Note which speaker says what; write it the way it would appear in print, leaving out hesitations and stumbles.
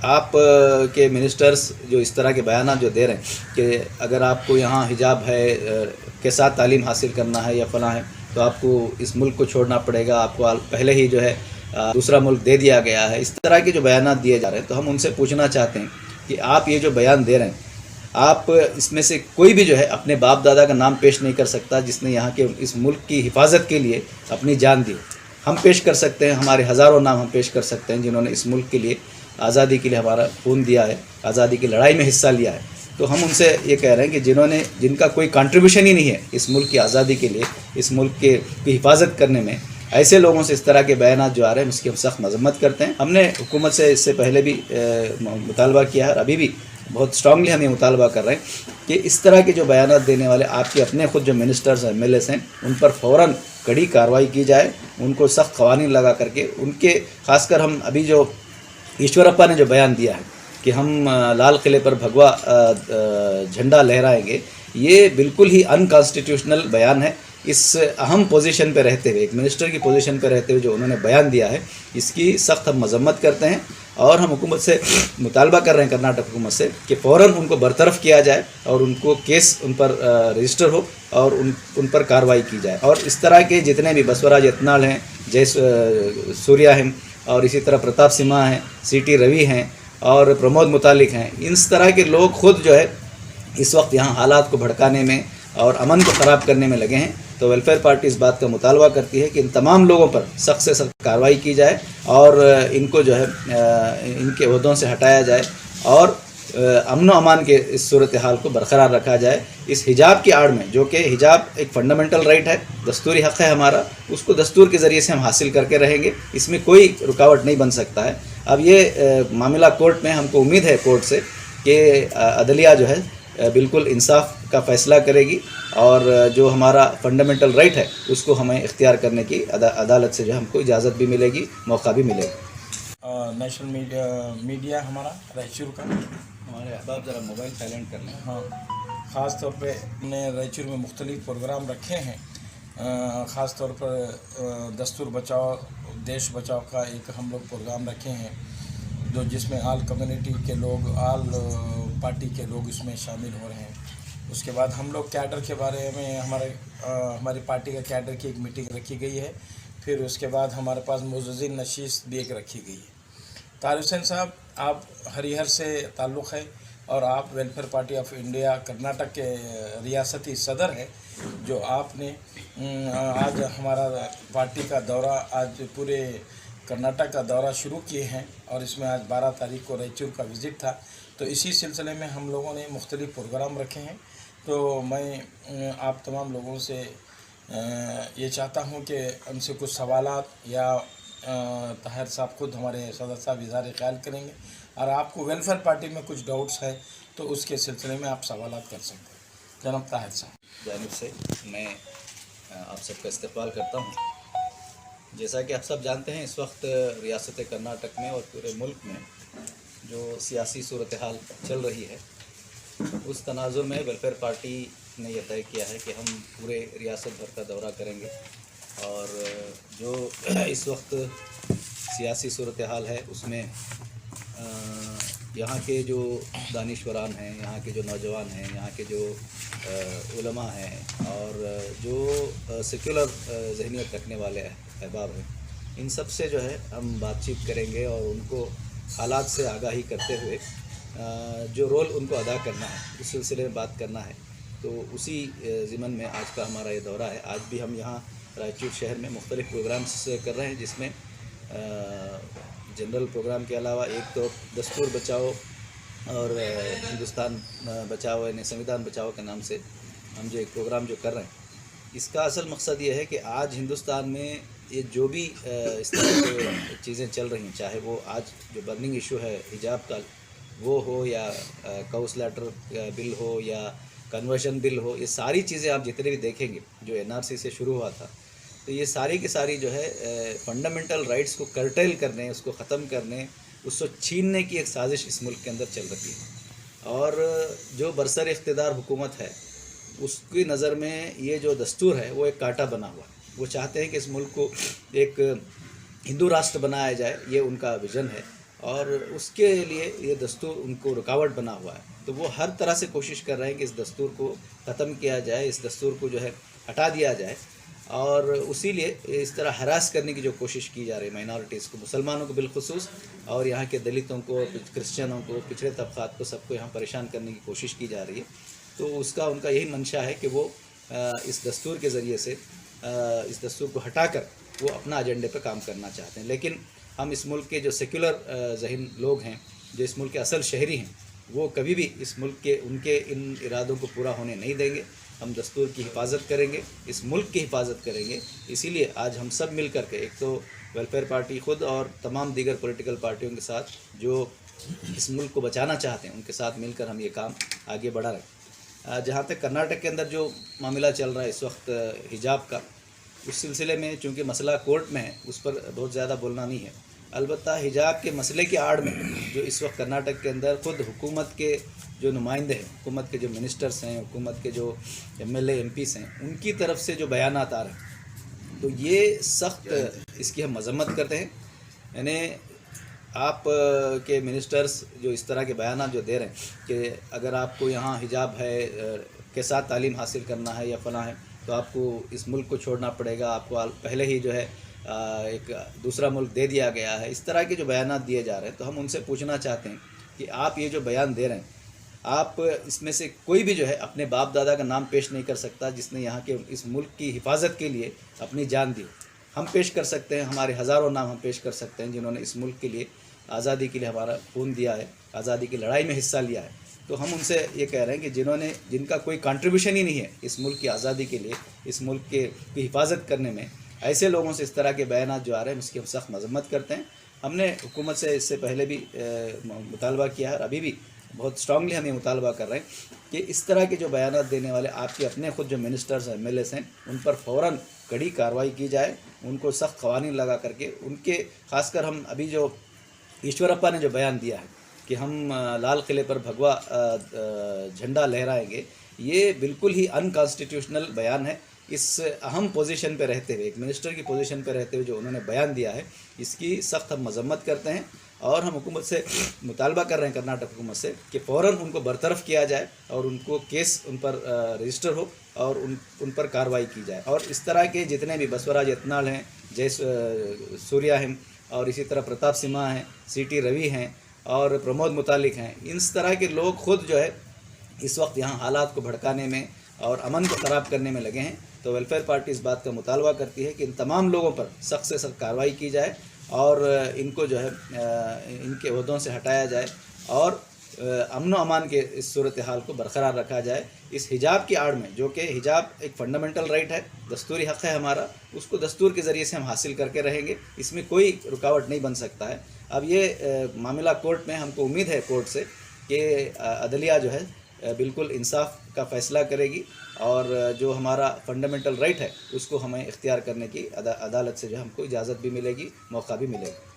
Speaker 1: आप के मिनिस्टर्स जो इस तरह के बयान जो दे रहे हैं कि अगर आपको यहाँ हिजाब है के साथ तालीम हासिल करना है या फलां है तो आपको इस मुल्क को छोड़ना पड़ेगा, आपको पहले ही जो है दूसरा मुल्क दे दिया गया है, इस तरह के जो बयान दिए जा रहे हैं, तो हम उनसे पूछना चाहते हैं कि आप ये जो बयान दे रहे हैं, आप इसमें से कोई भी जो है अपने बाप दादा का नाम पेश नहीं कर सकता जिसने यहाँ के इस मुल्क की हिफाजत के लिए अपनी जान दी। हम पेश कर सकते हैं, हमारे हज़ारों नाम हम पेश कर सकते हैं जिन्होंने इस मुल्क के लिए, आज़ादी के लिए हमारा खून दिया है, आज़ादी की लड़ाई में हिस्सा लिया है। तो हम उनसे ये कह रहे हैं कि जिनका कोई कंट्रीब्यूशन ही नहीं है इस मुल्क की आज़ादी के लिए, इस मुल्क की हिफाजत करने में, ऐसे लोगों से इस तरह के बयान जो आ रहे हैं उसकी हम सख्त मजम्मत करते हैं। हमने हुकूमत से इससे पहले भी मुतालबा किया है और अभी भी बहुत स्ट्रांगली हम ये मुतालबा कर रहे हैं कि इस तरह के जो बयान देने वाले आपके अपने खुद जो मिनिस्टर्स MLAs हैं उन पर फ़ौरन कड़ी कार्रवाई की जाए, उनको सख्त क़वानीन लगा करके उनके, ख़ासकर हम अभी जो ईश्वरप्पा ने जो बयान दिया है कि हम लाल किले पर भगवा झंडा लहराएंगे, ये बिल्कुल ही अनकॉन्स्टिट्यूशनल बयान है। इस अहम पोजीशन पे रहते हुए, एक मिनिस्टर की पोजीशन पे रहते हुए जो उन्होंने बयान दिया है, इसकी सख्त हम मजम्मत करते हैं और हम हुकूमत से मुतालबा कर रहे हैं, कर्नाटक हुकूमत से, कि फ़ौरन उनको बरतरफ किया जाए और उनको केस उन पर रजिस्टर हो और उन पर कार्रवाई की जाए। और इस तरह के जितने भी बसवराज यत्नाल हैं, जय सूर्या हैं, और इसी तरह प्रताप सिम्हा हैं, CT रवि हैं और प्रमोद मुतालिक हैं, इस तरह के लोग खुद जो है इस वक्त यहाँ हालात को भड़काने में और अमन को ख़राब करने में लगे हैं। तो वेलफेयर पार्टी इस बात का मुतालबा करती है कि इन तमाम लोगों पर सख्त से सख्त कार्रवाई की जाए और इनको जो है इनके ओहदों से हटाया जाए और अमन व अमान के इस सूरत हाल को बरकरार रखा जाए। इस हिजाब की आड़ में, जो कि हिजाब एक फंडामेंटल राइट है, दस्तूरी हक़ है हमारा, उसको दस्तूर के ज़रिए से हम हासिल करके रहेंगे, इसमें कोई रुकावट नहीं बन सकता है। अब ये मामला कोर्ट में, हमको उम्मीद है कोर्ट से कि अदलिया जो है बिल्कुल इंसाफ का फ़ैसला करेगी और जो हमारा फंडामेंटल राइट है उसको हमें इख्तियार करने की अदालत से जो हमको इजाज़त भी मिलेगी, मौका भी मिलेगा।
Speaker 2: नेशनल मीडिया हमारा रायचूर का,
Speaker 1: हमारे अहबाब ज़रा मोबाइल साइलेंट कर लें।
Speaker 2: हाँ, ख़ास तौर पे हमने रायचूर में मुख्तलिफ़ प्रोग्राम रखे हैं। ख़ास तौर पर दस्तूर बचाओ देश बचाओ का एक हम लोग प्रोग्राम रखे हैं, जो जिसमें आल कम्युनिटी के लोग, आल पार्टी के लोग इसमें शामिल हो रहे हैं। उसके बाद हम लोग कैडर के बारे में, हमारी पार्टी का कैडर की एक मीटिंग रखी गई है। फिर उसके बाद हमारे पास मुअज़्ज़िज़ीन नशीस भी एक रखी गई है। तारिक़ हुसैन साहब, आप हरिहर से ताल्लुक़ है और आप welfare party of India Karnataka के रियासती सदर हैं, जो आपने आज हमारा पार्टी का दौरा, आज पूरे कर्नाटक का दौरा शुरू किए हैं और इसमें आज 12 तारीख को रायचूर का विज़िट था। तो इसी सिलसिले में हम लोगों ने मुख्तलिफ़ प्रोग्राम रखे हैं। तो मैं आप तमाम लोगों से ये चाहता हूँ कि उनसे कुछ सवालात या ताहिर साहब खुद हमारे सदर साहब इज़हार ख्याल करेंगे, और आपको वेलफेयर पार्टी में कुछ डाउट्स है तो उसके सिलसिले में आप सवालात कर सकते हैं। जनाब ताहिर साहब
Speaker 1: जानिब से मैं आप सबका इस्तकबाल करता हूँ। जैसा कि आप सब जानते हैं, इस वक्त रियासत कर्नाटक में और पूरे मुल्क में जो सियासी सूरत हाल चल रही है, उस तनाज़ुर में वेलफेयर पार्टी ने यह तय किया है कि हम पूरे रियासत भर का दौरा करेंगे और जो इस वक्त सियासी सूरत हाल है उसमें यहाँ के जो दानिश्वरान हैं, यहाँ के जो नौजवान हैं, यहाँ के जो उलमा हैं और जो सेक्युलर ज़हनियत रखने वाले अहबाब हैं, इन सब से जो है हम बातचीत करेंगे और उनको हालात से आगाही करते हुए जो रोल उनको अदा करना है उस सिलसिले में बात करना है। तो उसी ज़िमन में आज का हमारा ये दौरा है। आज भी हम यहाँ रायचूर शहर में मुख्तलिफ़ प्रोग्राम्स कर रहे हैं, जिसमें जनरल प्रोग्राम के अलावा एक तो दस्तूर बचाओ और हिंदुस्तान बचाओ यानी संविधान बचाओ के नाम से हम जो एक प्रोग्राम जो कर रहे हैं, इसका असल मकसद ये है कि आज हिंदुस्तान में ये जो भी इस तरह की चीज़ें चल रही हैं, चाहे वो आज जो बर्निंग इशू है हिजाब का वो हो या काउंसलर बिल हो या कन्वर्शन बिल हो, ये सारी चीज़ें आप जितने भी देखेंगे जो NRC से शुरू हुआ था, तो ये सारी की सारी जो है फंडामेंटल राइट्स को कर्टेल करने, उसको ख़त्म करने, उसको छीनने की एक साजिश इस मुल्क के अंदर चल रही है। और जो बरसर इख्तिदार हुकूमत है उसकी नज़र में ये जो दस्तूर है वो एक कांटा बना हुआ है। वो चाहते हैं कि इस मुल्क को एक हिंदू राष्ट्र बनाया जाए, ये उनका विज़न है। और उसके लिए ये दस्तूर उनको रुकावट बना हुआ है। तो वो हर तरह से कोशिश कर रहे हैं कि इस दस्तूर को ख़त्म किया जाए, इस दस्तूर को जो है हटा दिया जाए, और उसी लिए इस तरह हरास करने की जो कोशिश की जा रही है माइनॉरिटीज़ को, मुसलमानों को बिलखुसूस, और यहाँ के दलितों को, क्रिश्चियनों को, पिछड़े तबक़ात को, सबको यहाँ परेशान करने की कोशिश की जा रही है। तो उसका उनका यही मंशा है कि वो इस दस्तूर के ज़रिए से इस दस्तूर को हटाकर वो अपना एजेंडे पर काम करना चाहते हैं। लेकिन हम इस मुल्क के जो सेक्युलर ज़हीन लोग हैं, जो इस मुल्क के असल शहरी हैं, वो कभी भी इस मुल्क के उनके इन इरादों को पूरा होने नहीं देंगे। हम दस्तूर की हिफाजत करेंगे, इस मुल्क की हिफाजत करेंगे। इसीलिए आज हम सब मिल कर के, एक तो वेलफेयर पार्टी खुद और तमाम दीगर पॉलिटिकल पार्टियों के साथ जो इस मुल्क को बचाना चाहते हैं, उनके साथ मिलकर हम ये काम आगे बढ़ा रहे हैं। जहाँ तक कर्नाटक के अंदर जो मामला चल रहा है इस वक्त हिजाब का, उस सिलसिले में चूँकि मसला कोर्ट में है, उस पर बहुत ज़्यादा बोलना नहीं है। अलबत्ता हिजाब के मसले की आड़ में जो इस वक्त कर्नाटक के अंदर खुद हुकूमत के जो नुमाइंदे हैं, हुकूमत के जो मिनिस्टर्स हैं, हुकूमत के जो MLA MPs हैं, उनकी तरफ से जो बयानात आ रहे हैं, तो ये सख्त इसकी हम मजम्मत करते हैं। यानी आप के मिनिस्टर्स जो इस तरह के बयानात जो दे रहे हैं कि अगर आपको यहाँ हिजाब है के साथ तालीम हासिल करना है या फ़लाँ है, तो आपको इस मुल्क को छोड़ना पड़ेगा, आपको पहले ही जो है एक दूसरा मुल्क दे दिया गया है, इस तरह के जो बयानात दिए जा रहे हैं, तो हम उनसे पूछना चाहते हैं कि आप ये जो बयान दे रहे हैं, आप इसमें से कोई भी जो है अपने बाप दादा का नाम पेश नहीं कर सकता जिसने यहाँ के इस मुल्क की हिफाजत के लिए अपनी जान दी। हम पेश कर सकते हैं, हमारे हज़ारों नाम हम पेश कर सकते हैं जिन्होंने इस मुल्क के लिए, आज़ादी के लिए हमारा खून दिया है, आज़ादी की लड़ाई में हिस्सा लिया है। तो हम उनसे ये कह रहे हैं कि जिनका कोई कंट्रीब्यूशन ही नहीं है इस मुल्क की आज़ादी के लिए, इस मुल्क की हिफाजत करने में, ऐसे लोगों से इस तरह के बयानात जो आ रहे हैं, इसकी हम सख्त मजम्मत करते हैं। हमने हुकूमत से इससे पहले भी मुतालबा किया है और अभी भी बहुत स्ट्रांगली हम ये मुतालबा कर रहे हैं कि इस तरह के जो बयानात देने वाले आपके अपने खुद जो मिनिस्टर्स हैं, MLAs हैं, उन पर फ़ौरन कड़ी कार्रवाई की जाए, उनको सख्त क़वानीन लगा करके उनके, ख़ासकर हम अभी जो ईश्वरप्पा ने जो बयान दिया है कि हम लाल किले पर भगवा झंडा लहराएंगे, ये बिल्कुल ही अनकॉन्स्टिट्यूशनल बयान है। इस अहम पोजीशन पे रहते हुए, एक मिनिस्टर की पोजीशन पे रहते हुए जो उन्होंने बयान दिया है, इसकी सख्त हम मजम्मत करते हैं और हम हुकूमत से मुतालबा कर रहे हैं, कर्नाटक हुकूमत से, कि फ़ौरन उनको बरतरफ़ किया जाए और उनको केस उन पर रजिस्टर हो और उन पर कार्रवाई की जाए। और इस तरह के जितने भी बसवराज यत्नाल हैं, जय सूर्या हैं, और इसी तरह प्रताप सिम्हा हैं, CT रवि हैं और प्रमोद मुतालिक हैं, इस तरह के लोग खुद जो है इस वक्त यहाँ हालात को भड़काने में और अमन को ख़राब करने में लगे हैं। तो वेलफेयर पार्टी इस बात का मुतालबा करती है कि इन तमाम लोगों पर सख्त से सख्त कार्रवाई की जाए और इनको जो है इनके ओहदों से हटाया जाए और अमन व अमान के इस सूरत हाल को बरकरार रखा जाए। इस हिजाब की आड़ में, जो कि हिजाब एक फ़ंडामेंटल राइट है, दस्तूरी हक़ है हमारा, उसको दस्तूर के ज़रिए से हम हासिल करके रहेंगे, इसमें कोई रुकावट नहीं बन सकता है। अब ये मामला कोर्ट में, हमको उम्मीद है कोर्ट से कि अदलिया जो है बिल्कुल इंसाफ का फ़ैसला करेगी और जो हमारा फंडामेंटल राइट है उसको हमें इख्तियार करने की अदालत से जो हमको इजाज़त भी मिलेगी, मौका भी मिलेगा।